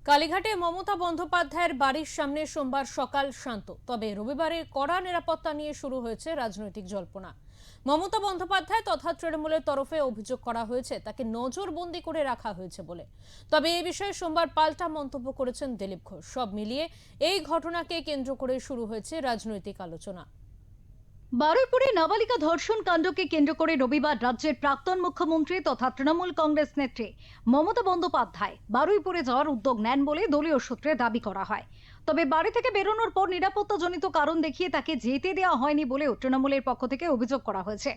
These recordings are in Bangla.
কালীঘাটে মমতা বন্দ্যোপাধ্যায়ের বাড়ির সামনে সোমবার সকাল শান্ত, তবে রবিবারে কড়া নিরাপত্তা নিয়ে শুরু হয়েছে রাজনৈতিক জল্পনা। মমতা বন্দ্যোপাধ্যায় তথা তৃণমূলের তরফে অভিযোগ করা হয়েছে তাকে নজরবন্দি করে রাখা হয়েছে বলে। তবে এই বিষয়ে সোমবার পাল্টা মন্তব্য করেছেন দিলীপ ঘোষ। সব মিলিয়ে এই ঘটনাকে কেন্দ্র করে শুরু হয়েছে রাজনৈতিক আলোচনা। বারুইপুরে নাবালিকা ধর্ষণ কাণ্ডকে কেন্দ্র করে রবিবার রাজ্যের প্রাক্তন মুখ্যমন্ত্রী তথা তৃণমূল কংগ্রেস নেত্রী মমতা বন্দ্যোপাধ্যায় বারুইপুরে যাওয়ার উদ্যোগ নেন বলে দলীয় সূত্রে দাবি করা হয়। তবে বাড়ি থেকে বেরোনোর পর নিরাপত্তাজনিত কারণ দেখিয়ে তাকে যেতে দেওয়া হয়নি বলেও তৃণমূলের পক্ষ থেকে অভিযোগ করা হয়েছে।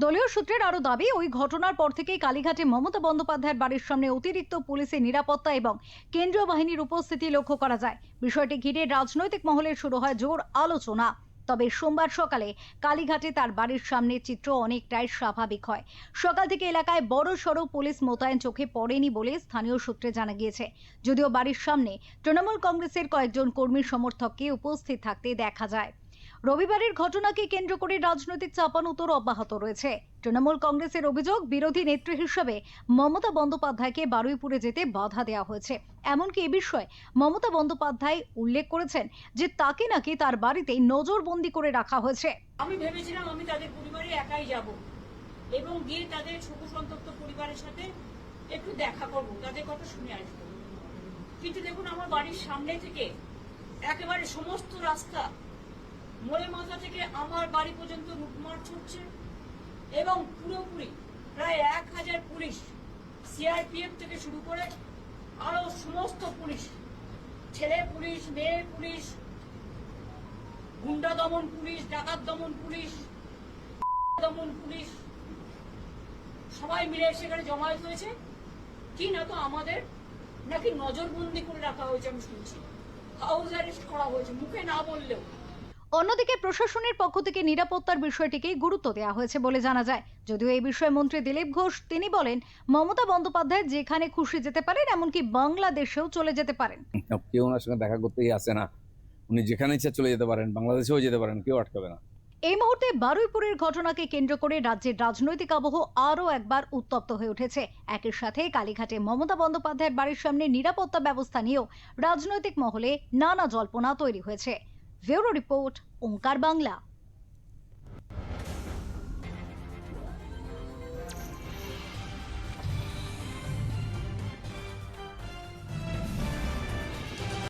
দলীয় সূত্রের আরো দাবি, ওই ঘটনার পর থেকেই কালীঘাটে মমতা বন্দ্যোপাধ্যায়ের বাড়ির সামনে অতিরিক্ত পুলিশের নিরাপত্তা এবং কেন্দ্রীয় বাহিনীর উপস্থিতি লক্ষ্য করা যায়। বিষয়টি ঘিরে রাজনৈতিক মহলে শুরু হয় জোর আলোচনা। তবে সোমবার সকালে কালীঘাটে তার বাড়ির সামনে চিত্র অনেকটাই স্বাভাবিক হয়। সকাল থেকে এলাকায় বড়সড় পুলিশ মোতায়েন চোখে পড়েনি বলে স্থানীয় সূত্রে জানা গিয়েছে। যদিও বাড়ির সামনে তৃণমূল কংগ্রেসের কয়েকজন কর্মী সমর্থককে উপস্থিত থাকতে দেখা যায়। রবিবারের ঘটনাকে কেন্দ্র করে রাজনৈতিক চাপানোতর অব্যাহত রয়েছে। তৃণমূল কংগ্রেসের অভিযোগ, বিরোধী নেত্রী হিসেবে মমতা বন্দ্যোপাধ্যায়কে বারুইপুরে যেতে বাধা দেওয়া হয়েছে। এমনকি এ বিষয়ে মমতা বন্দ্যোপাধ্যায় উল্লেখ করেছেন যে তাকে নাকি তার বাড়িতে নজরবন্দি করে রাখা হয়েছে। আমি ভেবেছিলাম আমি তাদের পরিবারে একাই যাব এবং গিয়ে তাদের শোক সন্তপ্ত পরিবারের সাথে একটু দেখা করব, তাদের কথা শুনে আসবো। কিন্তু দেখুন, আমার বাড়ির সামনে থেকে একেবারে সমস্ত রাস্তা মোড়ে মাথা থেকে আমার বাড়ি পর্যন্ত লুটমার ছুটছে এবং পুরোপুরি প্রায় 1000 পুলিশ, সিআরপিএফ থেকে শুরু করে আরো সমস্ত পুলিশ, ছেলে পুলিশ, মেয়ে পুলিশ, গুন্ডা দমন পুলিশ, ডাকাত দমন পুলিশ, দমন পুলিশ সবাই মিলে সেখানে জমায়েত হয়েছে। কি না তো আমাদের নাকি নজরবন্দি করে রাখা হয়েছে, আমি শুনছি হাউস অ্যারেস্ট করা হয়েছে, মুখে না বললেও। অন্যদিকে প্রশাসনের পক্ষ থেকে নিরাপত্তার বিষয়টিকে গুরুত্ব দেওয়া হয়েছে বলে জানা যায়। যদিও এই বিষয়ে মন্ত্রী দিলীপ ঘোষ তিনি বলেন, মমতা বন্দ্যোপাধ্যায় যেখানে খুশি যেতে পারেন, এমনকি বাংলাদেশেও চলে যেতে পারেন। কেউ ওনার সঙ্গে দেখা করতেই আসে না, উনি যেখানে ইচ্ছা চলে যেতে পারেন, বাংলাদেশেও যেতে পারেন, কেউ আটকাবে না। এই মুহূর্তে বারুইপুরের ঘটনাকে কেন্দ্র করে রাজ্যের রাজনৈতিক আবহ আরও একবার উত্তপ্ত হয়ে উঠেছে। একই সাথে কালীঘাটে মমতা বন্দ্যোপাধ্যায়ের বাড়ির সামনে নিরাপত্তা ব্যবস্থা নিয়েও রাজনৈতিক মহলে নানা জল্পনা তৈরি হয়েছে। ব্যুরো রিপোর্ট, ওঙ্কার বাংলা।